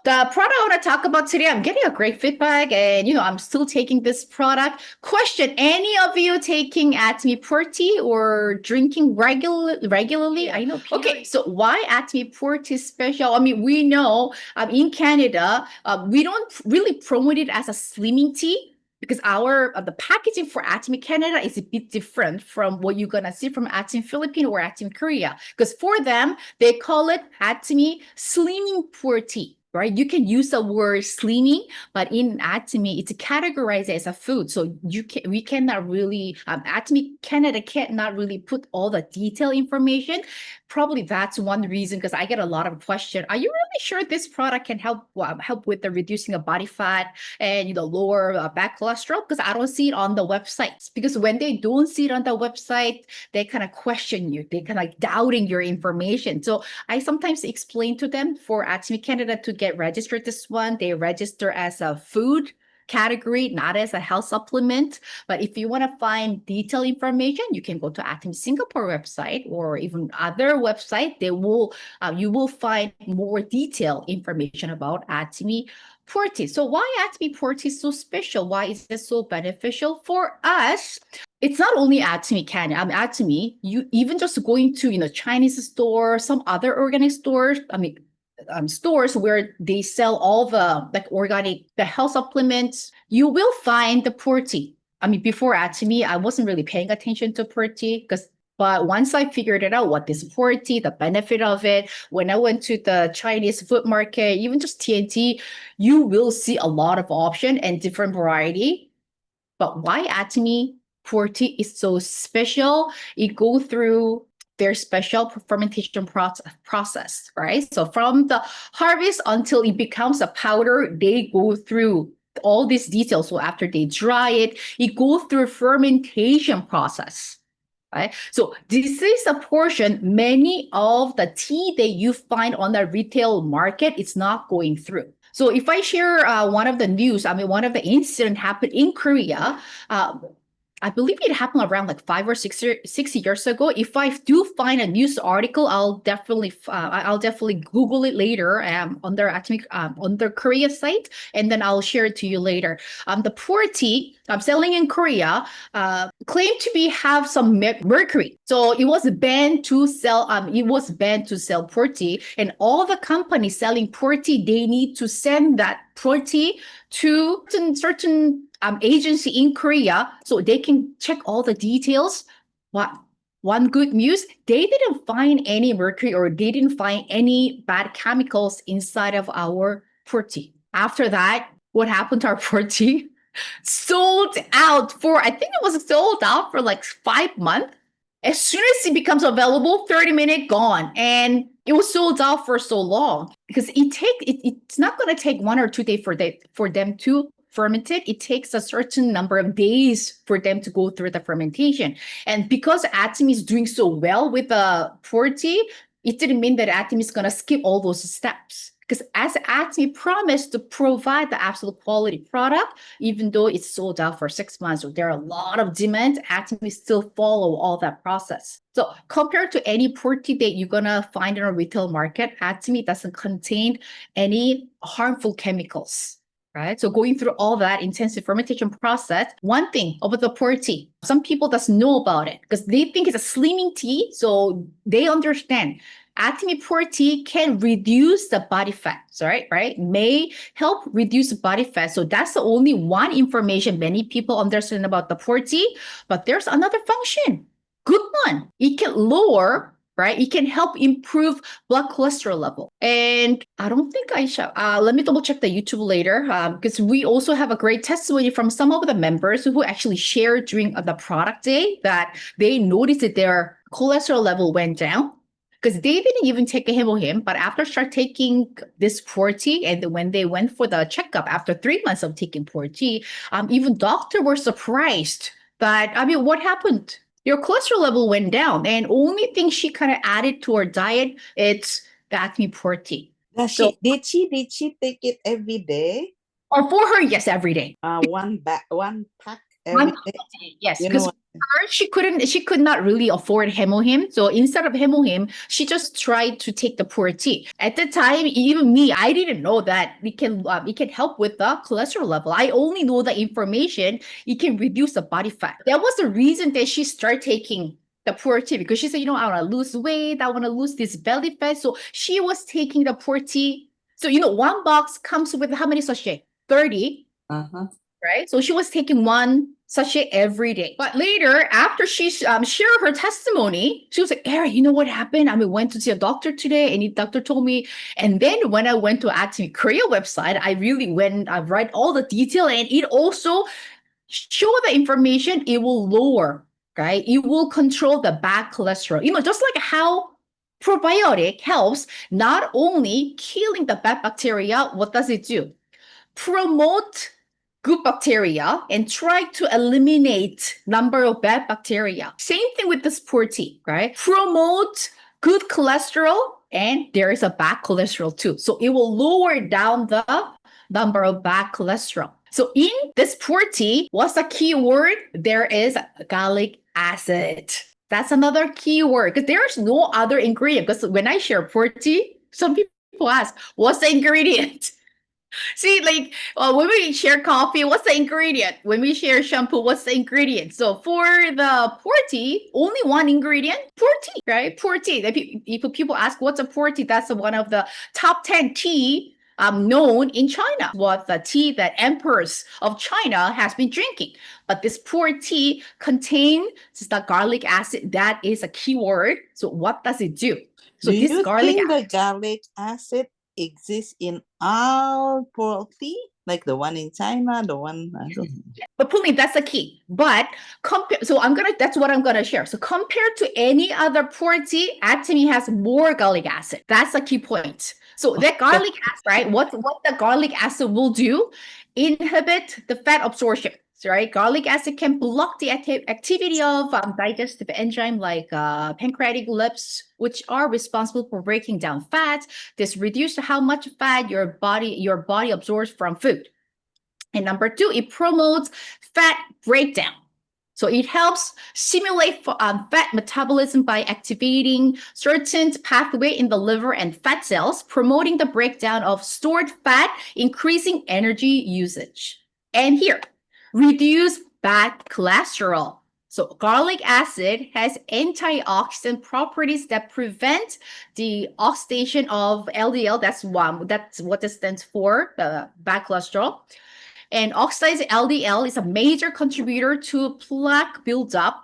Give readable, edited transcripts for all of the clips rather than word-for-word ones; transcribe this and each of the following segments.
the product I want to talk about today, I'm getting a great feedback and, I'm still taking this product. Question, any of you taking Atomy Puer tea or drinking regularly? Yeah. I know. Okay, so why Atomy Puer tea special? I mean, we know in Canada, we don't really promote it as a slimming tea because the packaging for Atomy Canada is a bit different from what you're gonna see from Atomy Philippines or Atomy Korea. Because for them, they call it Atomy Slimming Puer tea. Right? You can use the word slimming, but in Atomy, it's categorized as a food. So we cannot really, Atomy Canada cannot really put all the detailed information. Probably that's one reason, because I get a lot of questions. Are you really sure this product can help with the reducing of body fat and lower bad cholesterol? Because I don't see it on the websites. Because when they don't see it on the website, they kind of question you. They kind of like doubting your information. So I sometimes explain to them for Atomy Canada to get registered this one, they register as a food category, not as a health supplement. But if you want to find detailed information, you can go to Atomy Singapore website or even other website. You will find more detailed information about Atomy Puer tea. So why Atomy Puer tea is so special? Why is it so beneficial for us? It's not only Atomy Canada. Atomy, you even just going to Chinese store, some other organic stores. Stores where they sell all the the health supplements, you will find the Puer tea. Before Atomy, I wasn't really paying attention to Puer tea but once I figured it out, what is Puer tea, the benefit of it, when I went to the Chinese food market, even just TNT, you will see a lot of option and different variety. But why Atomy Puer tea is so special? It go through their special fermentation process, right? So from the harvest until it becomes a powder, they go through all these details. So after they dry it, it goes through a fermentation process. Right? So this is a portion many of the tea that you find on the retail market, it's not going through. So if I share one of the news, one of the incident happened in Korea. I believe it happened around like 5 or 6 years ago. If I do find a news article, I'll definitely Google it later on their on their Korea site, and then I'll share it to you later. The Puer tea I'm selling in Korea claimed to have some mercury, so it was banned to sell. It was banned to sell Puer tea, and all the companies selling Puer tea, they need to send that Puer tea to certain agency in Korea so they can check all the details. What one good news, they didn't find any mercury or they didn't find any bad chemicals inside of our Puer tea. After that, what happened to our Puer tea? Sold out for, I think it was sold out for like 5 months. As soon as it becomes available, 30 minutes gone. And it was sold out for so long because it's not going to take 1 or 2 days for them to ferment it. It takes a certain number of days for them to go through the fermentation. And because Atomy is doing so well with the Puer tea, it didn't mean that Atomy is going to skip all those steps. Because as Atomy promised to provide the absolute quality product, even though it's sold out for 6 months, or there are a lot of demand, Atomy still follow all that process. So compared to any Puer tea that you're gonna find in a retail market, Atomy doesn't contain any harmful chemicals. Right. So going through all that intensive fermentation process, one thing about the Puer tea, some people doesn't know about it because they think it's a slimming tea. So they understand Atomy Puer tea can reduce the body fat, right? May help reduce body fat. So that's the only one information many people understand about the Puer tea. But there's another function, good one. It can lower, right? It can help improve blood cholesterol level. And I don't think I shall. Let me double check the YouTube later because we also have a great testimony from some of the members who actually shared during the product day that they noticed that their cholesterol level went down because they didn't even take a Hemohim, but after start taking this Puer tea, and when they went for the checkup after 3 months of taking Puer tea, even doctors were surprised that, what happened? Your cholesterol level went down, and only thing she kind of added to her diet, it's the Atomy Puer tea. Did she take it every day? Or for her, yes, every day. One pack every day? Yes, You know because what? she could not really afford hemohim. So instead of hemohim, she just tried to take the Puer tea. At the time, even me, I didn't know that it can help with the cholesterol level. I only know the information it can reduce the body fat. That was the reason that she started taking the Puer tea, because she said, I want to lose weight, I want to lose this belly fat. So she was taking the Puer tea. So one box comes with how many sachet? 30. Uh-huh. Right? So she was taking one sachet every day. But later, after she shared her testimony, she was like, Eric, you know what happened? I went to see a doctor today, and the doctor told me. And then when I went to Atomy Korea website, I read all the detail, and it also show the information. It will lower, right? It will control the bad cholesterol. Just like how probiotic helps not only killing the bad bacteria, what does it do? Promote good bacteria and try to eliminate number of bad bacteria. Same thing with the Puer tea, right? Promote good cholesterol, and there is a bad cholesterol too. So it will lower down the number of bad cholesterol. So in this Puer tea, what's the key word? There is garlic acid. That's another key word, because there's no other ingredient. Because when I share Puer tea, some people ask, what's the ingredient? See, like when we share coffee, what's the ingredient? When we share shampoo, what's the ingredient? So for the Puer tea, only one ingredient, Puer tea, right? Puer tea. If people ask what's a Puer tea, that's one of the top 10 tea known in China. What the tea that emperors of China has been drinking. But this Puer tea contains the garlic acid. That is a key word. So what does it do? So Do this you garlic think acid, the garlic acid exists in all Puer tea? Like the one in China, the one I don't know. but Pumi, that's the key. But that's what I'm gonna share. So compared to any other Puer tea, Atomy has more garlic acid. That's the key point. So that garlic acid, right? What the garlic acid will do? Inhibit the fat absorption. Right? Garlic acid can block the activity of digestive enzyme like pancreatic lipids, which are responsible for breaking down fat. This reduces how much fat your body absorbs from food. And number two, it promotes fat breakdown. So it helps stimulate fat metabolism by activating certain pathway in the liver and fat cells, promoting the breakdown of stored fat, increasing energy usage. And here, reduce bad cholesterol. So garlic acid has antioxidant properties that prevent the oxidation of LDL. That's what it stands for, the bad cholesterol. And oxidized LDL is a major contributor to plaque buildup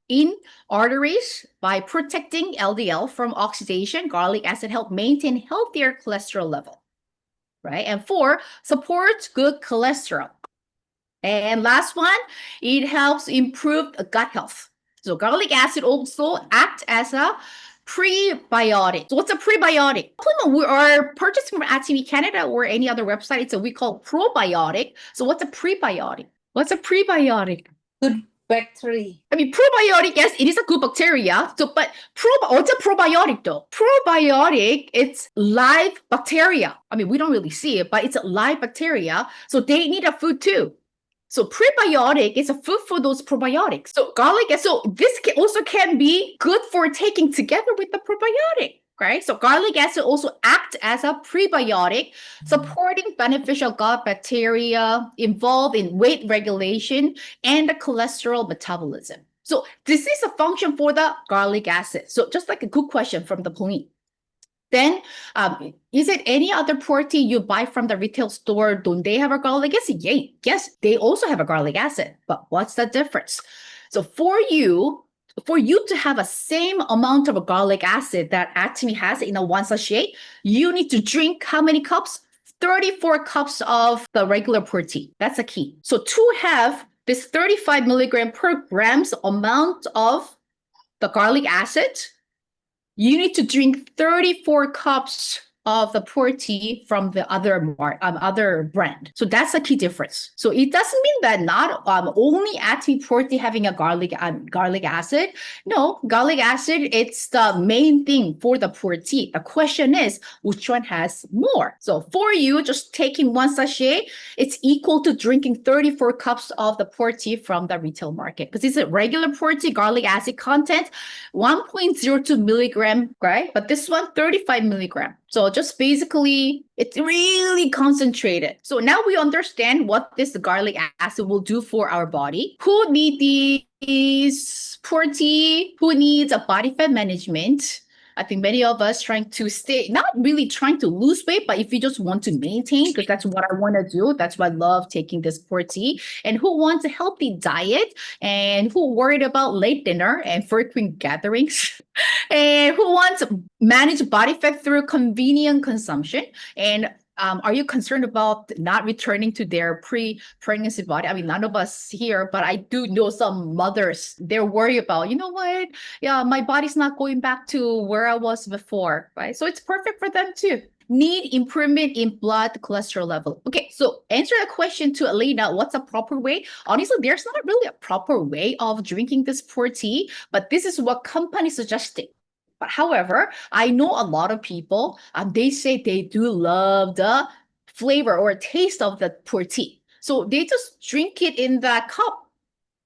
in arteries. By protecting LDL from oxidation, garlic acid helps maintain healthier cholesterol level, right? And four, supports good cholesterol. And last one, it helps improve gut health. So garlic acid also acts as a prebiotic. So what's a prebiotic? We are purchasing from Atomy Canada or any other website. So we call probiotic. So what's a prebiotic? What's a prebiotic? Good bacteria. Probiotic, yes, it is a good bacteria. So, but what's a probiotic though? Probiotic, it's live bacteria. We don't really see it, but it's a live bacteria. So they need a food too. So prebiotic is a food for those probiotics. So this also can be good for taking together with the probiotic, right? So garlic acid also acts as a prebiotic, supporting beneficial gut bacteria involved in weight regulation and the cholesterol metabolism. So this is a function for the garlic acid. So just like a good question from the Pauline. Then, is it any other Puer tea you buy from the retail store? Don't they have a garlic acid? Yes, they also have a garlic acid. But what's the difference? So for you to have a same amount of a garlic acid that Atomy has in a one sachet, you need to drink how many cups? 34 cups of the regular Puer tea. That's the key. So to have this 35 milligram per grams amount of the garlic acid, you need to drink 34 cups of the Puer tea from the other brand. So that's a key difference. So it doesn't mean that not only Atomy Puer tea having a garlic acid. No, garlic acid, it's the main thing for the Puer tea. The question is, which one has more? So for you, just taking one sachet, it's equal to drinking 34 cups of the Puer tea from the retail market. Because it's a regular Puer tea, garlic acid content, 1.02 milligram, right? But this one, 35 milligram. So just basically, it's really concentrated. So now we understand what this garlic acid will do for our body. Who needs Puer tea? Who needs a body fat management? I think many of us trying to stay, not really trying to lose weight, but if you just want to maintain, because that's what I want to do. That's why I love taking this Puer tea. And who wants a healthy diet and who worried about late dinner and frequent gatherings and who wants to manage body fat through convenient consumption. And are you concerned about not returning to their pre-pregnancy body? I mean, none of us here, but I do know some mothers, they're worried about, you know what? Yeah, my body's not going back to where I was before, right? So it's perfect for them too. Need improvement in blood cholesterol level. Okay, so answer the question to Elena, what's a proper way? Honestly, there's not really a proper way of drinking this Puer tea, but this is what company suggested. But however, I know a lot of people, they say they do love the flavor or taste of the Puer tea. So they just drink it in that cup.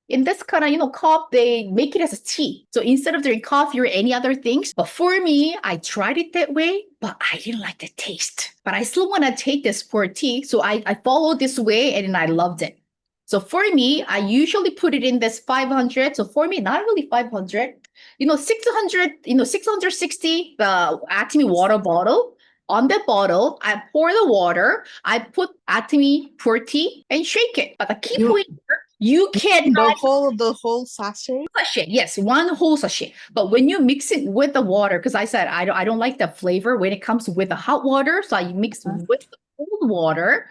In this kind of, cup, they make it as a tea. So instead of drinking coffee or any other things, but for me, I tried it that way, but I didn't like the taste. But I still want to take this Puer tea. So I followed this way and I loved it. So for me, I usually put it in this 500. So for me, not really 500, 600, 660, the Atomy water bottle. On that bottle, I pour the water, I put Atomy Puer tea and shake it. But the key point here, you cannot the whole sachet. Sachet, yes, one whole sachet. But when you mix it with the water, because I said I don't like the flavor when it comes with the hot water, so I mix with the cold water.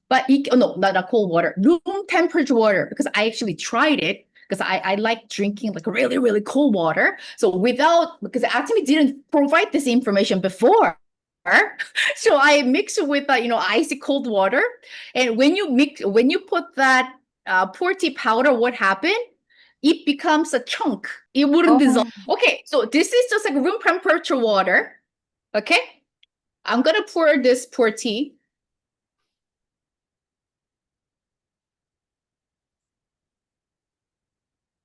But no, not cold water, room temperature water, because I actually tried it because I like drinking like really, really cold water. So because I actually didn't provide this information before. So I mix it with icy cold water. And when you put that Puer tea powder, what happened? It becomes a chunk. It wouldn't dissolve. Okay, so this is just like room temperature water. Okay, I'm gonna pour this Puer tea.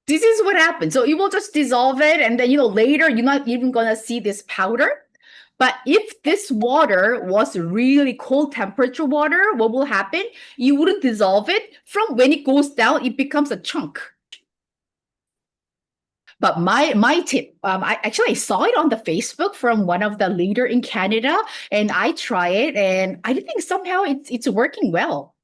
This is what happens. So you will just dissolve it, and then later you're not even gonna see this powder. But if this water was really cold temperature water, what will happen? You wouldn't dissolve it. From when it goes down, it becomes a chunk. But my tip, I saw it on the Facebook from one of the leader in Canada, and I try it, and I think somehow it's working well.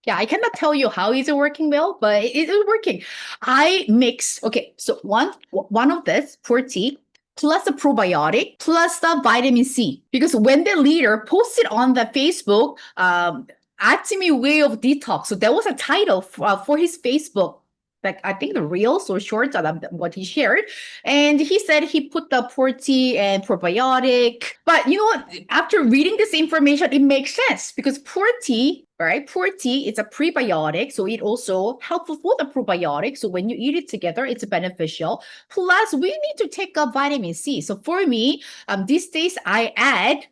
Yeah, I cannot tell you how is it working well, but it is working. I mix, okay, so one of this Puer tea plus a probiotic plus the vitamin C. Because when the leader posted on the Facebook, Atomy Way of Detox, so that was a title for his Facebook. Like I think the reels or shorts of what he shared. And he said he put the Puer tea and probiotic. But you know what? After reading this information, it makes sense because Puer tea, right? Puer tea is a prebiotic. So it also helpful for the probiotic. So when you eat it together, it's beneficial. Plus, we need to take up vitamin C. So for me, these days I add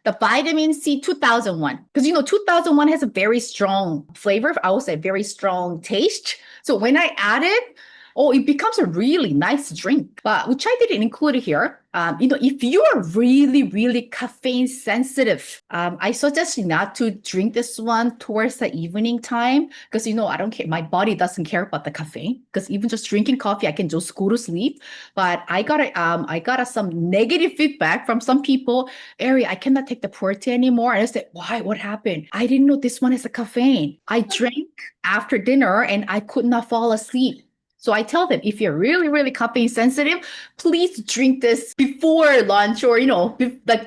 the vitamin C 2001 because 2001 has a very strong flavor. I would say very strong taste. So when I add it, it becomes a really nice drink. But which I didn't include here. If you are really, really caffeine sensitive, I suggest not to drink this one towards the evening time because I don't care. My body doesn't care about the caffeine because even just drinking coffee, I can just go to sleep. But I got some negative feedback from some people. Ari, I cannot take the Puer tea anymore. And I said, why? What happened? I didn't know this one is a caffeine. I drank after dinner and I could not fall asleep. So I tell them, if you're really, really caffeine sensitive, please drink this before lunch or,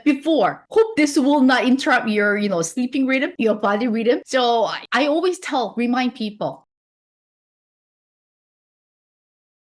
before. Hope this will not interrupt your, sleeping rhythm, your body rhythm. So I always remind people,